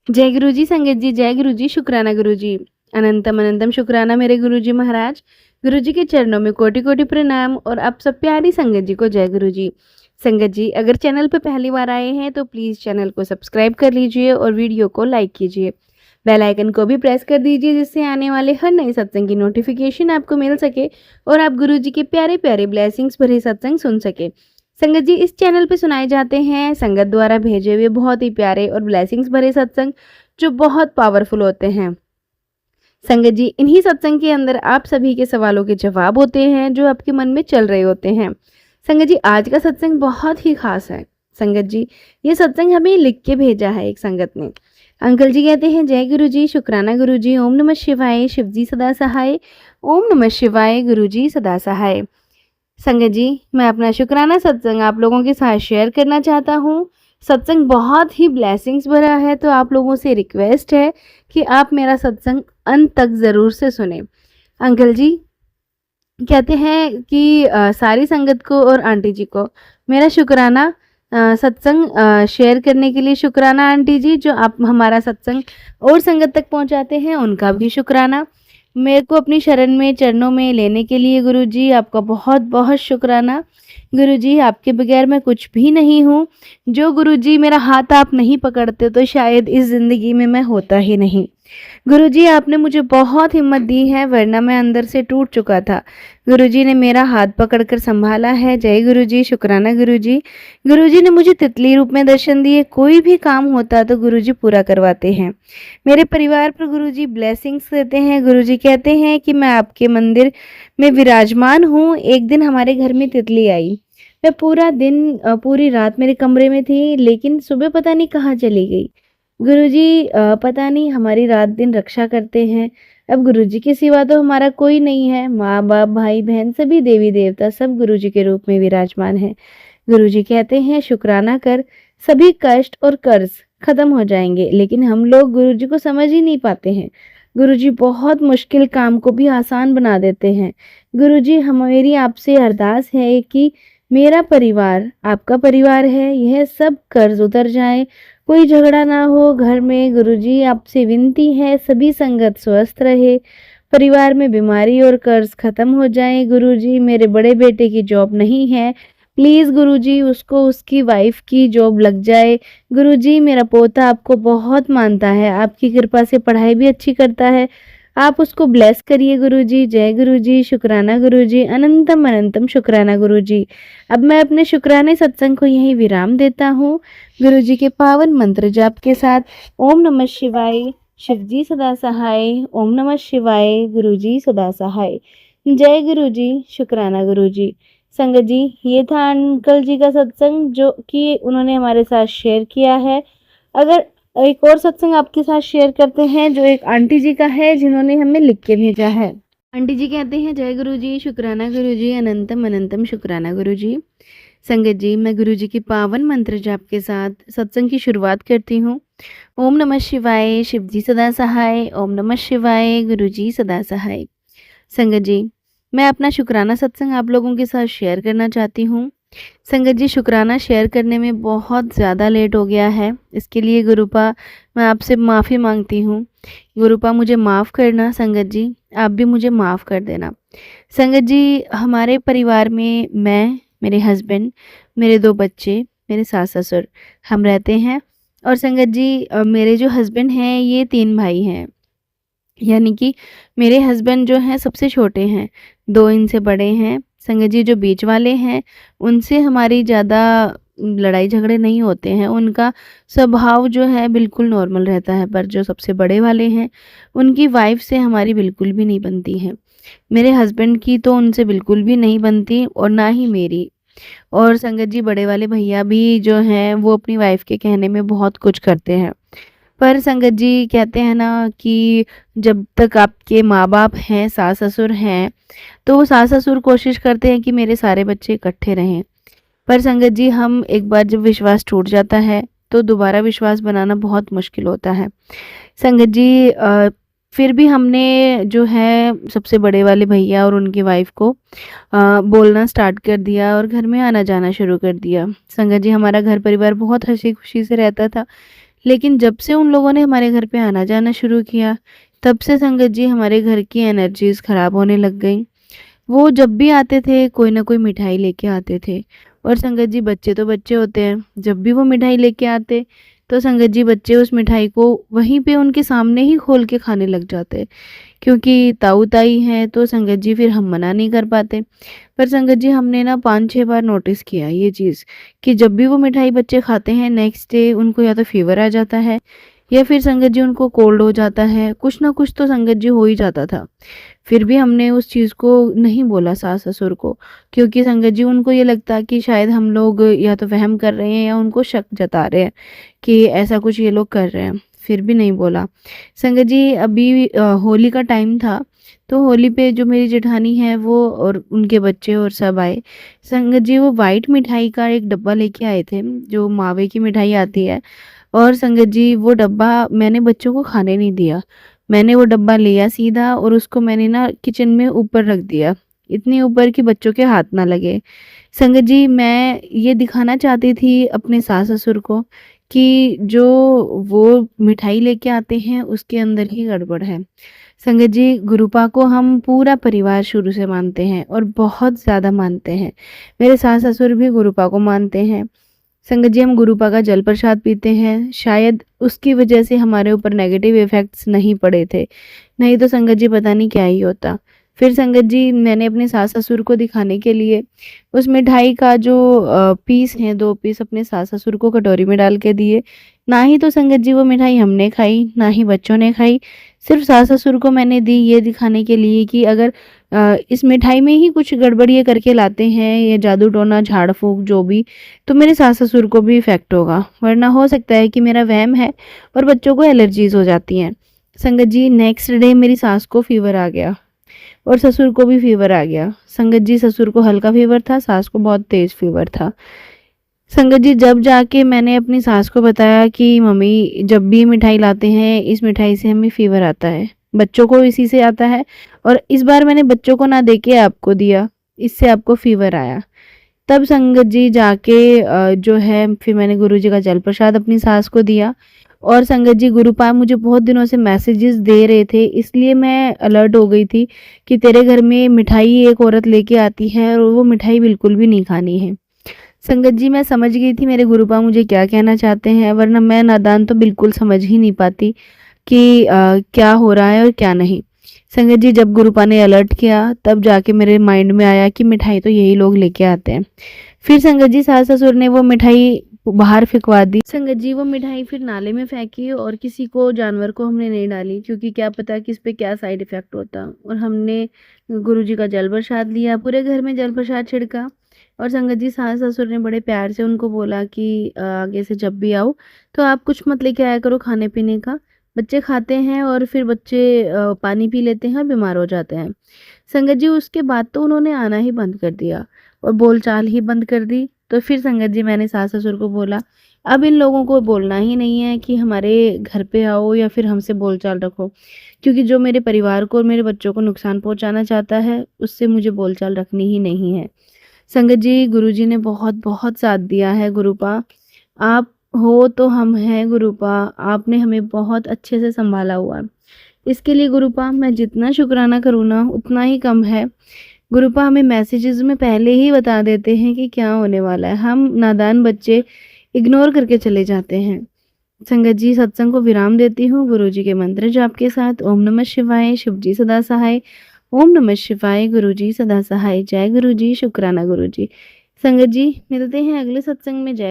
जय गुरु जी संगत जी, जय गुरु जी, शुक्राना गुरु जी। अनंतम अनंतम शुक्राना मेरे गुरु जी महाराज। गुरु जी के चरणों में कोटि कोटि प्रणाम और आप सब प्यारी संगत जी को जय गुरु जी। संगत जी, अगर चैनल पर पहली बार आए हैं तो प्लीज़ चैनल को सब्सक्राइब कर लीजिए और वीडियो को लाइक कीजिए। बेल आइकन को भी प्रेस कर दीजिए जिससे आने वाले हर नए सत्संग की नोटिफिकेशन आपको मिल सके और आप गुरु जी के प्यारे प्यारे ब्लेसिंग्स भरे सत्संग सुन सके। संगत जी, इस चैनल पे सुनाए जाते हैं संगत द्वारा भेजे हुए बहुत ही प्यारे और ब्लेसिंग्स भरे सत्संग जो बहुत पावरफुल होते हैं। संगत जी, इन्हीं सत्संग के अंदर आप सभी के सवालों के जवाब होते हैं जो आपके मन में चल रहे होते हैं। संगत जी, आज का सत्संग बहुत ही खास है। संगत जी, ये सत्संग हमें लिख के भेजा है एक संगत ने। अंकल जी कहते हैं, जय गुरु जी, शुक्राना गुरु जी, ओम नमः शिवाय, शिव जी सदा सहाय, ओम नमः शिवाय, गुरु जी सदा सहाय। संगत जी, मैं अपना शुक्राना सत्संग आप लोगों के साथ शेयर करना चाहता हूँ। सत्संग बहुत ही ब्लेसिंग्स भरा है, तो आप लोगों से रिक्वेस्ट है कि आप मेरा सत्संग अंत तक ज़रूर से सुने। अंकल जी कहते हैं कि सारी संगत को और आंटी जी को मेरा शुक्राना सत्संग शेयर करने के लिए शुक्राना। आंटी जी, जो आप हमारा सत्संग और संगत तक पहुंचाते हैं उनका भी शुक्राना। मेरे को अपनी शरण में चरणों में लेने के लिए गुरु जी आपका बहुत बहुत शुक्राना। गुरु जी, आपके बगैर मैं कुछ भी नहीं हूँ। जो गुरु जी मेरा हाथ आप नहीं पकड़ते तो शायद इस ज़िंदगी में मैं होता ही नहीं। गुरु जी, आपने मुझे बहुत हिम्मत दी है, वरना मैं अंदर से टूट चुका था। गुरु जी ने मेरा हाथ पकड़कर संभाला है। जय गुरु जी, शुक्राना गुरु जी। गुरु जी ने मुझे तितली रूप में दर्शन दिए। कोई भी काम होता तो गुरु जी पूरा करवाते हैं। मेरे परिवार पर गुरु जी ब्लेसिंग्स देते हैं। गुरु जी कहते हैं कि मैं आपके मंदिर में विराजमान हूँ। एक दिन हमारे घर में तितली आई। मैं पूरा दिन पूरी रात मेरे कमरे में थी, लेकिन सुबह पता नहीं कहाँ चली गई। गुरुजी पता नहीं हमारी रात दिन रक्षा करते हैं। अब गुरुजी के सिवा तो हमारा कोई नहीं है। माँ बाप भाई बहन सभी देवी देवता सब गुरुजी के रूप में विराजमान है। गुरुजी कहते हैं, शुक्राना कर, सभी कष्ट और कर्ज खत्म हो जाएंगे। लेकिन हम लोग गुरुजी को समझ ही नहीं पाते हैं। गुरुजी बहुत मुश्किल काम को भी आसान बना देते हैं। गुरुजी, मेरी आपसे अरदास है कि मेरा परिवार आपका परिवार है, यह सब कर्ज उतर जाए, कोई झगड़ा ना हो घर में। गुरुजी, आपसे विनती है सभी संगत स्वस्थ रहे, परिवार में बीमारी और कर्ज खत्म हो जाए। गुरुजी, मेरे बड़े बेटे की जॉब नहीं है, प्लीज़ गुरुजी उसको उसकी वाइफ की जॉब लग जाए। गुरुजी, मेरा पोता आपको बहुत मानता है, आपकी कृपा से पढ़ाई भी अच्छी करता है, आप उसको ब्लेस करिए गुरुजी। जय गुरुजी, शुक्राना गुरुजी, अनंतम अनंतम शुक्राना गुरुजी। अब मैं अपने शुक्राने सत्संग को यहीं विराम देता हूँ गुरुजी के पावन मंत्र जाप के साथ। ओम नमः शिवाय, शिव जी सदा सहाय, ओम नमः शिवाय, गुरुजी सदा सहाय। जय गुरुजी, शुक्राना गुरुजी। संगत जी, ये था अंकल जी का सत्संग जो कि उन्होंने हमारे साथ शेयर किया है। अगर एक और सत्संग आपके साथ शेयर करते हैं जो एक आंटी जी का है जिन्होंने हमें लिख के भेजा है। आंटी जी कहते हैं, जय गुरु जी, शुक्राना गुरु जी, अनंतम अनंतम शुक्राना गुरु जी। संगत जी, मैं गुरु जी की पावन मंत्र जाप के साथ सत्संग की शुरुआत करती हूँ। ओम नमः शिवाय, शिव जी सदा सहाय, ओम नमः शिवाय, गुरु जी सदा सहाय। संगत जी, मैं अपना शुक्राना सत्संग आप लोगों के साथ शेयर करना चाहती हूँ। संगत जी, शुक्राना शेयर करने में बहुत ज़्यादा लेट हो गया है, इसके लिए गुरुपा मैं आपसे माफ़ी मांगती हूँ। गुरुपा मुझे माफ़ करना। संगत जी, आप भी मुझे माफ़ कर देना। संगत जी, हमारे परिवार में मैं, मेरे हस्बैंड, मेरे 2 बच्चे, मेरे सास ससुर हम रहते हैं। और संगत जी, मेरे जो हस्बैंड हैं ये 3 भाई हैं, यानी कि मेरे हस्बैंड जो हैं सबसे छोटे हैं, 2 इनसे बड़े हैं। संगत जी, जो बीच वाले हैं उनसे हमारी ज़्यादा लड़ाई झगड़े नहीं होते हैं, उनका स्वभाव जो है बिल्कुल नॉर्मल रहता है। पर जो सबसे बड़े वाले हैं उनकी वाइफ से हमारी बिल्कुल भी नहीं बनती है। मेरे हस्बैंड की तो उनसे बिल्कुल भी नहीं बनती और ना ही मेरी। और संगत जी, बड़े वाले भैया भी जो हैं वो अपनी वाइफ के कहने में बहुत कुछ करते हैं। पर संगत जी, कहते हैं ना कि जब तक आपके माँ बाप हैं, सास ससुर हैं, तो वो सास ससुर कोशिश करते हैं कि मेरे सारे बच्चे इकट्ठे रहें। पर संगत जी, हम एक बार जब विश्वास टूट जाता है तो दोबारा विश्वास बनाना बहुत मुश्किल होता है। संगत जी, फिर भी हमने जो है सबसे बड़े वाले भैया और उनकी वाइफ को बोलना स्टार्ट कर दिया और घर में आना जाना शुरू कर दिया। संगत जी, हमारा घर परिवार बहुत हंसी खुशी से रहता था। लेकिन जब से उन लोगों ने हमारे घर पे आना जाना शुरू किया, तब से संगत जी हमारे घर की एनर्जीज़ ख़राब होने लग गई। वो जब भी आते थे कोई ना कोई मिठाई लेके आते थे, और संगत जी बच्चे तो बच्चे होते हैं, जब भी वो मिठाई लेके आते तो संगत जी बच्चे उस मिठाई को वहीं पे उनके सामने ही खोल के खाने लग जाते। क्योंकि ताऊ ताई हैं तो संगत जी फिर हम मना नहीं कर पाते। पर संगत जी हमने ना 5-6 बार नोटिस किया ये चीज़, कि जब भी वो मिठाई बच्चे खाते हैं नेक्स्ट डे उनको या तो फ़ीवर आ जाता है, या फिर संगत जी उनको कोल्ड हो जाता है, कुछ ना कुछ तो संगत जी हो ही जाता था। फिर भी हमने उस चीज़ को नहीं बोला सास-ससुर को, क्योंकि संगत जी उनको ये लगता कि शायद हम लोग या तो वहम कर रहे हैं या उनको शक जता रहे हैं कि ऐसा कुछ ये लोग कर रहे हैं, फिर भी नहीं बोला। संगत जी अभी होली का टाइम था, तो होली पे जो मेरी जेठानी है वो और उनके बच्चे और सब आए। संगत जी वो व्हाइट मिठाई का एक डब्बा लेके आए थे, जो मावे की मिठाई आती है, और संगत जी वो डब्बा मैंने बच्चों को खाने नहीं दिया। मैंने वो डब्बा लिया सीधा और उसको मैंने ना किचन में ऊपर रख दिया, इतनी ऊपर कि बच्चों के हाथ ना लगे। संगत जी मैं ये दिखाना चाहती थी अपने सास-ससुर को कि जो वो मिठाई लेके आते हैं उसके अंदर ही गड़बड़ है। संगत जी गुरुपा को हम पूरा परिवार शुरू से मानते हैं और बहुत ज़्यादा मानते हैं। मेरे सास-ससुर भी गुरुपा को मानते हैं। संगत जी हम गुरुपा का जल प्रसाद पीते हैं, शायद उसकी वजह से हमारे ऊपर नेगेटिव इफ़ेक्ट्स नहीं पड़े थे, नहीं तो संगत जी पता नहीं क्या ही होता। फिर संगत जी मैंने अपने सास-ससुर को दिखाने के लिए उस मिठाई का जो पीस हैं 2 पीस अपने सास-ससुर को कटोरी में डाल के दिए। ना ही तो संगत जी वो मिठाई हमने खाई, ना ही बच्चों ने खाई, सिर्फ़ सास-ससुर को मैंने दी ये दिखाने के लिए कि अगर इस मिठाई में ही कुछ गड़बड़ ये करके लाते हैं, ये जादू-टोना, झाड़-फूँक जो भी, तो मेरे सास-ससुर को भी इफ़ेक्ट होगा, वरना हो सकता है कि मेरा वहम है और बच्चों को एलर्जीज़ हो जाती हैं। संगत जी नेक्स्ट डे मेरी सास को फ़ीवर आ गया और ससुर को भी फ़ीवर आ गया। संगत जी ससुर को हल्का फ़ीवर था, सास को बहुत तेज़ फ़ीवर था। संगत जी जब जाके मैंने अपनी सास को बताया कि मम्मी जब भी मिठाई लाते हैं, इस मिठाई से हमें फ़ीवर आता है, बच्चों को इसी से आता है, और इस बार मैंने बच्चों को ना दे के आपको दिया, इससे आपको फ़ीवर आया। तब संगत जी जाके जो है फिर मैंने गुरुजी का जल प्रसाद अपनी सास को दिया, और संगत जी गुरुपाद मुझे बहुत दिनों से मैसेजेस दे रहे थे, इसलिए मैं अलर्ट हो गई थी कि तेरे घर में मिठाई एक औरत लेके आती है और वो मिठाई बिल्कुल भी नहीं खानी है। संगत जी मैं समझ गई थी मेरे गुरुपा मुझे क्या कहना चाहते हैं, वरना मैं नादान तो बिल्कुल समझ ही नहीं पाती कि क्या हो रहा है और क्या नहीं। संगत जी जब गुरुपा ने अलर्ट किया तब जाके मेरे माइंड में आया कि मिठाई तो यही लोग लेके आते हैं। फिर संगत जी सास ससुर ने वो मिठाई बाहर फेंकवा दी। संगत जी वो मिठाई फिर नाले में फेंकी और किसी को जानवर को हमने नहीं डाली, क्योंकि क्या पता किस पे क्या साइड इफ़ेक्ट होता। और हमने गुरुजी का जल प्रसाद लिया, पूरे घर में जल प्रसाद छिड़का, और संगत जी सास ससुर ने बड़े प्यार से उनको बोला कि आगे से जब भी आओ तो आप कुछ मत लेके आया करो खाने पीने का, बच्चे खाते हैं और फिर बच्चे पानी पी लेते हैं और बीमार हो जाते हैं। संगत जी उसके बाद तो उन्होंने आना ही बंद कर दिया और बोलचाल ही बंद कर दी। तो फिर संगत जी मैंने सास ससुर को बोला अब इन लोगों को बोलना ही नहीं है कि हमारे घर पे आओ या फिर हमसे बोलचाल रखो, क्योंकि जो मेरे परिवार को और मेरे बच्चों को नुकसान पहुंचाना चाहता है उससे मुझे बोलचाल रखनी ही नहीं है। संगत जी गुरुजी ने बहुत बहुत साथ दिया है गुरुपा, आप हो तो हम हैं गुरुपा, आपने हमें बहुत अच्छे से संभाला हुआ है। इसके लिए गुरुपा मैं जितना शुक्राना करूँ ना उतना ही कम है। गुरुपा हमें मैसेजेस में पहले ही बता देते हैं कि क्या होने वाला है, हम नादान बच्चे इग्नोर करके चले जाते हैं। संगत जी सत्संग को विराम देती हूँ गुरुजी के मंत्र जाप के साथ। ओम नमः शिवाय, शिव जी सदा सहाय। ओम नमः शिवाय, गुरुजी सदा सहाय। जय गुरुजी, शुक्राना गुरुजी। संगत जी मिलते हैं अगले सत्संग में। जय